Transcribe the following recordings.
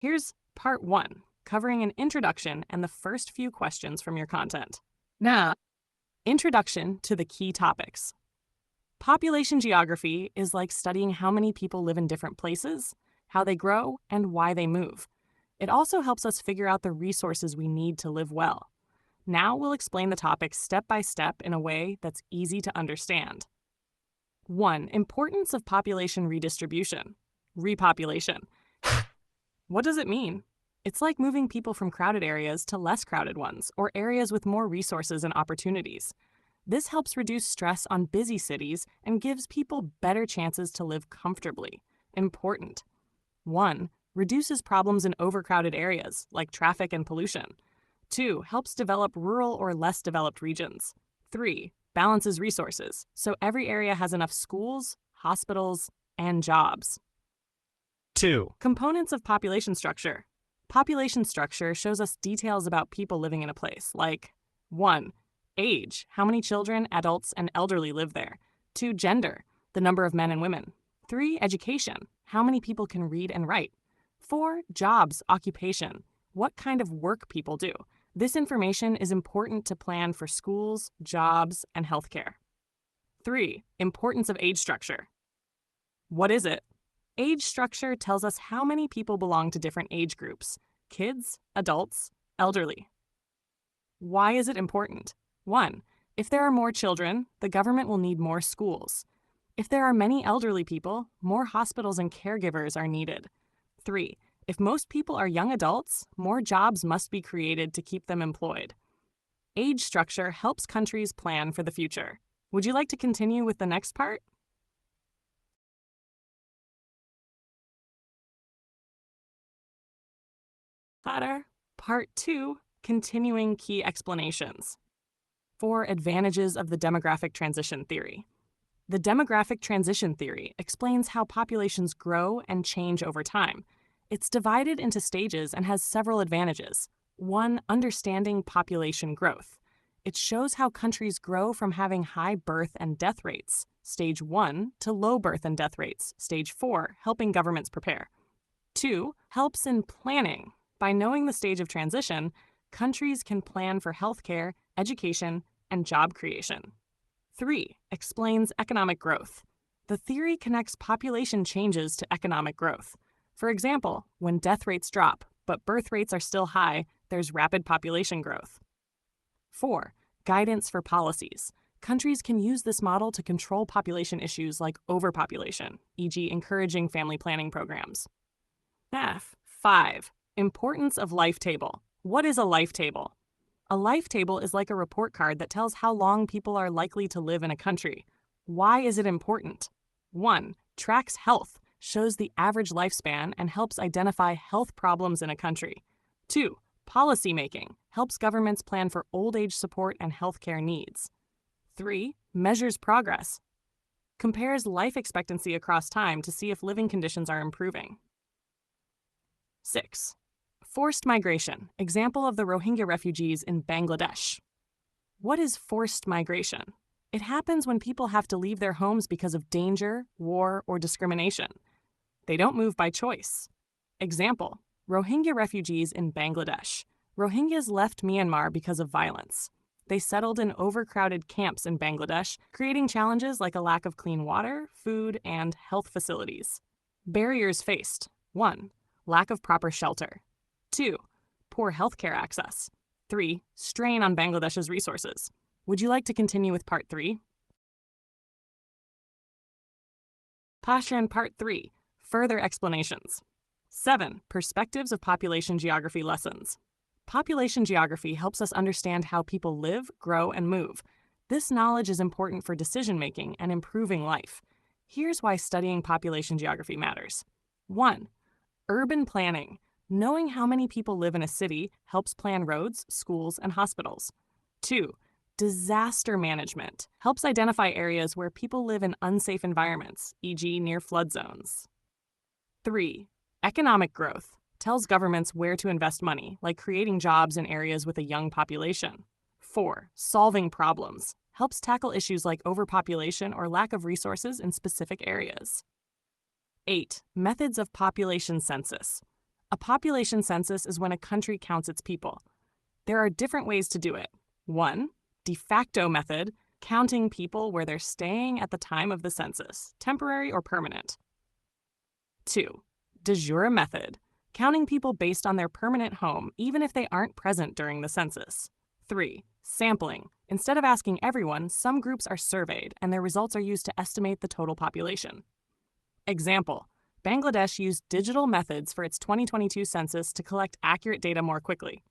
Here's part 1, covering an introduction and the first few questions from your content. Now, Introduction to the key topics. Population geography is like studying how many people live in different places, how they grow, and why they move. It also helps us figure out the resources we need to live well. Now we'll explain the topics step by step in a way that's easy to understand. 1. Importance of population redistribution. Repopulation. What does it mean? It's like moving people from crowded areas to less crowded ones, or areas with more resources and opportunities. This helps reduce stress on busy cities and gives people better chances to live comfortably. Important. 1. Reduces problems in overcrowded areas, like traffic and pollution. 2. Helps develop rural or less developed regions. 3. Balances resources, so every area has enough schools, hospitals, and jobs. 2. Components of population structure. Population structure shows us details about people living in a place, like 1. Age, how many children, adults, and elderly live there. 2. Gender, the number of men and women. 3. Education, how many people can read and write. 4. Jobs, occupation, what kind of work people do. This information is important to plan for schools, jobs, and healthcare. 3. Importance of age structure. What is it? Age structure tells us how many people belong to different age groups: kids, adults, elderly. Why is it important? 1. If there are more children, the government will need more schools. If there are many elderly people, more hospitals and caregivers are needed. 3. If most people are young adults, more jobs must be created to keep them employed. Age structure helps countries plan for the future. Would you like to continue with the next part? Part 2, continuing key explanations. 4 advantages of the demographic transition theory. The demographic transition theory explains how populations grow and change over time. It's divided into stages and has several advantages. 1. Understanding population growth. It shows how countries grow from having high birth and death rates, stage 1, to low birth and death rates, stage 4, helping governments prepare. 2. Helps in planning. By knowing the stage of transition, countries can plan for healthcare, education, and job creation. 3. Explains economic growth. The theory connects population changes to economic growth. For example, when death rates drop, but birth rates are still high, there's rapid population growth. 4. Guidance for policies. Countries can use this model to control population issues like overpopulation, e.g., encouraging family planning programs. 5. Importance of life table. What is a life table? A life table is like a report card that tells how long people are likely to live in a country. Why is it important? 1. Tracks health, shows the average lifespan, and helps identify health problems in a country. 2. Policy making, helps governments plan for old age support and healthcare needs. 3. Measures progress, compares life expectancy across time to see if living conditions are improving. 6. Forced migration, example of the Rohingya refugees in Bangladesh. What is forced migration? It happens when people have to leave their homes because of danger, war, or discrimination. They don't move by choice. Example, Rohingya refugees in Bangladesh. Rohingyas left Myanmar because of violence. They settled in overcrowded camps in Bangladesh, creating challenges like a lack of clean water, food, and health facilities. Barriers faced. 1. Lack of proper shelter. 2. Poor healthcare access. 3. Strain on Bangladesh's resources. Would you like to continue with part 3? Passion part 3. Further explanations. 7. Perspectives of population geography lessons. Population geography helps us understand how people live, grow, and move. This knowledge is important for decision-making and improving life. Here's why studying population geography matters. 1. Urban planning. Knowing how many people live in a city helps plan roads, schools, and hospitals. 2. Disaster management. Helps identify areas where people live in unsafe environments, e.g. near flood zones. 3. Economic growth. Tells governments where to invest money, like creating jobs in areas with a young population. 4. Solving problems. Helps tackle issues like overpopulation or lack of resources in specific areas. 8. Methods of population census. A population census is when a country counts its people. There are different ways to do it. 1. De facto method, counting people where they're staying at the time of the census, temporary or permanent. 2. De jure method, counting people based on their permanent home, even if they aren't present during the census. 3. Sampling. Instead of asking everyone, some groups are surveyed, and their results are used to estimate the total population. Example: Bangladesh used digital methods for its 2022 census to collect accurate data more quickly.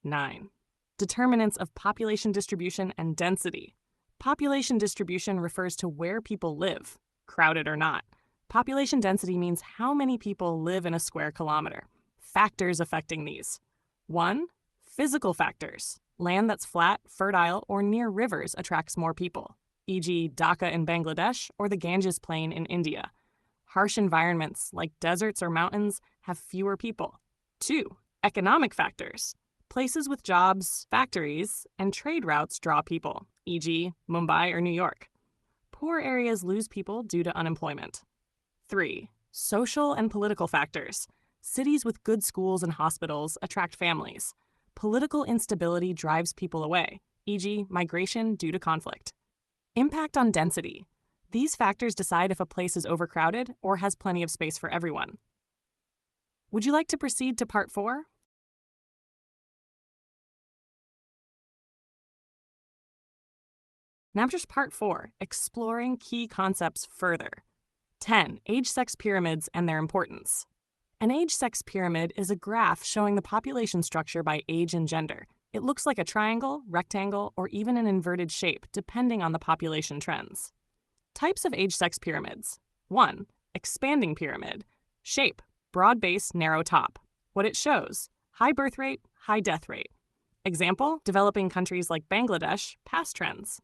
9. Determinants of population distribution and density. Population distribution refers to where people live, crowded or not. Population density means how many people live in a square kilometer. Factors affecting these. 1. Physical factors. Land that's flat, fertile, or near rivers attracts more people, e.g. Dhaka in Bangladesh or the Ganges Plain in India. Harsh environments, like deserts or mountains, have fewer people. 2. Economic factors. Places with jobs, factories, and trade routes draw people, e.g. Mumbai or New York. Poor areas lose people due to unemployment. 3. Social and political factors. Cities with good schools and hospitals attract families. Political instability drives people away, e.g. migration due to conflict. Impact on density. These factors decide if a place is overcrowded or has plenty of space for everyone. Would you like to proceed to Part 4? Now just Part 4, exploring key concepts further. 10. Age-sex pyramids and their importance. An age-sex pyramid is a graph showing the population structure by age and gender. It looks like a triangle, rectangle, or even an inverted shape, depending on the population trends. Types of age-sex pyramids. 1. Expanding pyramid. Shape: broad base, narrow top. What it shows: high birth rate, high death rate. Example: developing countries like Bangladesh, past trends.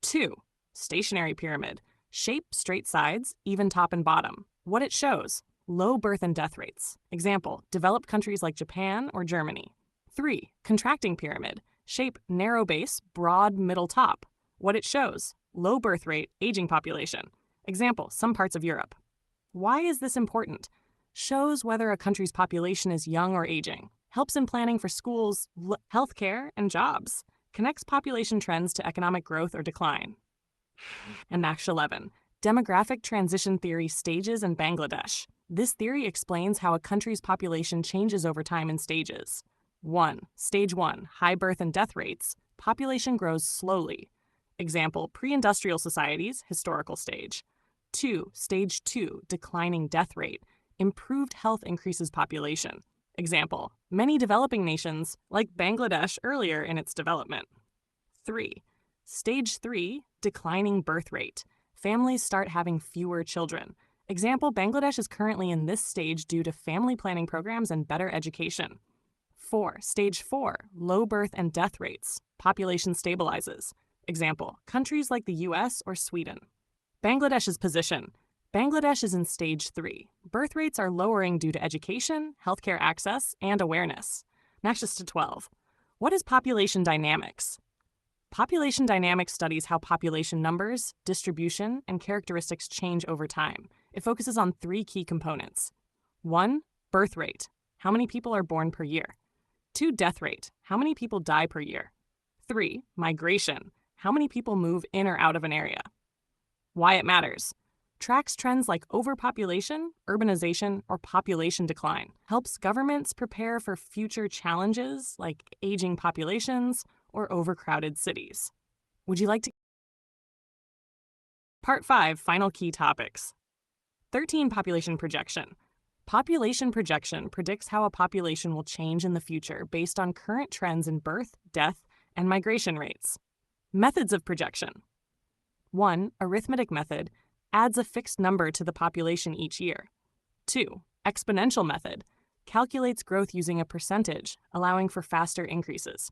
2. Stationary pyramid. Shape: straight sides, even top and bottom. What it shows: low birth and death rates. Example: developed countries like Japan or Germany. 3. Contracting pyramid. Shape: narrow base, broad middle top. What it shows: low birth rate, aging population. Example: some parts of Europe. Why is this important? Shows whether a country's population is young or aging. Helps in planning for schools, healthcare, and jobs. Connects population trends to economic growth or decline. And Max 11. Demographic transition theory stages in Bangladesh. This theory explains how a country's population changes over time in stages. 1. Stage 1, high birth and death rates. Population grows slowly. Example: pre-industrial societies, historical stage. 2. Stage 2, declining death rate. Improved health increases population. Example: many developing nations, like Bangladesh earlier in its development. 3. Stage 3, declining birth rate. Families start having fewer children. Example: Bangladesh is currently in this stage due to family planning programs and better education. 4. Stage 4, low birth and death rates. Population stabilizes. Example: countries like the US or Sweden. Bangladesh's position. Bangladesh is in stage 3. Birth rates are lowering due to education, healthcare access, and awareness. Next to 12. What is population dynamics? Population dynamics studies how population numbers, distribution, and characteristics change over time. It focuses on 3 key components. 1. Birth rate. How many people are born per year? 2. Death rate. How many people die per year? 3. Migration. How many people move in or out of an area? Why it matters. Tracks trends like overpopulation, urbanization, or population decline. Helps governments prepare for future challenges like aging populations or overcrowded cities. Would you like to? Part 5, final key topics. 13. Population projection. Population projection predicts how a population will change in the future based on current trends in birth, death, and migration rates. Methods of projection. 1. Arithmetic method adds a fixed number to the population each year. 2. Exponential method calculates growth using a percentage, allowing for faster increases.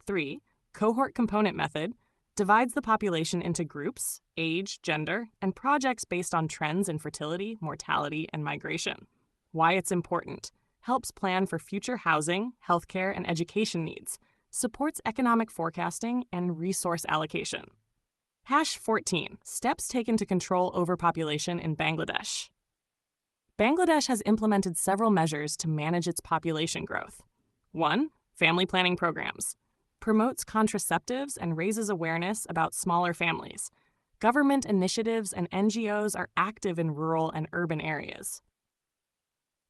3. Cohort component method divides the population into groups, age, gender, and projects based on trends in fertility, mortality, and migration. Why it's important. Helps plan for future housing, healthcare, and education needs. Supports economic forecasting and resource allocation. 14. Steps taken to control overpopulation in Bangladesh. Bangladesh has implemented several measures to manage its population growth. 1. Family planning programs. Promotes contraceptives and raises awareness about smaller families. Government initiatives and NGOs are active in rural and urban areas.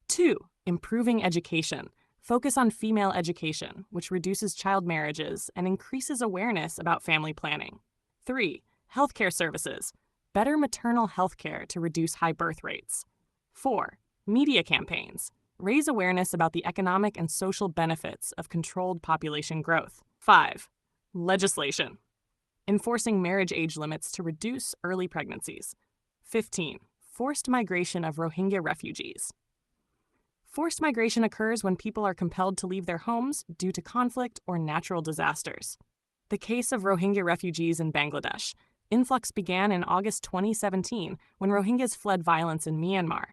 2. Improving education. Focus on female education, which reduces child marriages and increases awareness about family planning. 3. Healthcare services. Better maternal health care to reduce high birth rates. 4. Media campaigns. Raise awareness about the economic and social benefits of controlled population growth. 5. Legislation. Enforcing marriage age limits to reduce early pregnancies. 15. Forced migration of Rohingya refugees. Forced migration occurs when people are compelled to leave their homes due to conflict or natural disasters. The case of Rohingya refugees in Bangladesh. Influx began in August 2017 when Rohingyas fled violence in Myanmar.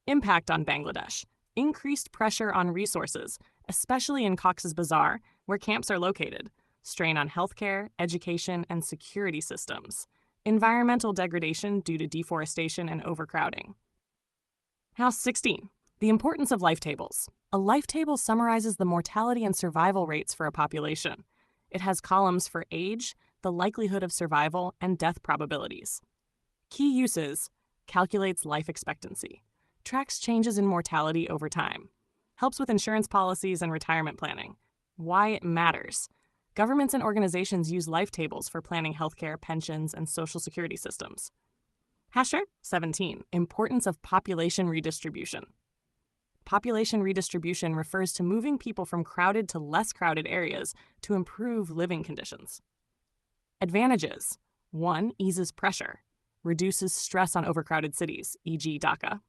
Impact on Bangladesh. Increased pressure on resources, especially in Cox's Bazar, where camps are located. Strain on healthcare, education, and security systems. Environmental degradation due to deforestation and overcrowding. House 16. The importance of life tables. A life table summarizes the mortality and survival rates for a population. It has columns for age, the likelihood of survival, and death probabilities. Key uses: calculates life expectancy, tracks changes in mortality over time, helps with insurance policies and retirement planning. Why it matters. Governments and organizations use life tables for planning healthcare, pensions, and social security systems. Hasher 17. Importance of population redistribution. Population redistribution refers to moving people from crowded to less crowded areas to improve living conditions. Advantages: 1. Eases pressure, reduces stress on overcrowded cities, e.g. Dhaka.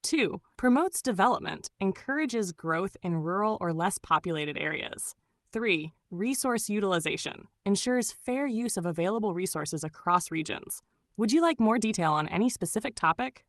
2. Promotes development, encourages growth in rural or less populated areas. 3. Resource utilization, ensures fair use of available resources across regions. Would you like more detail on any specific topic?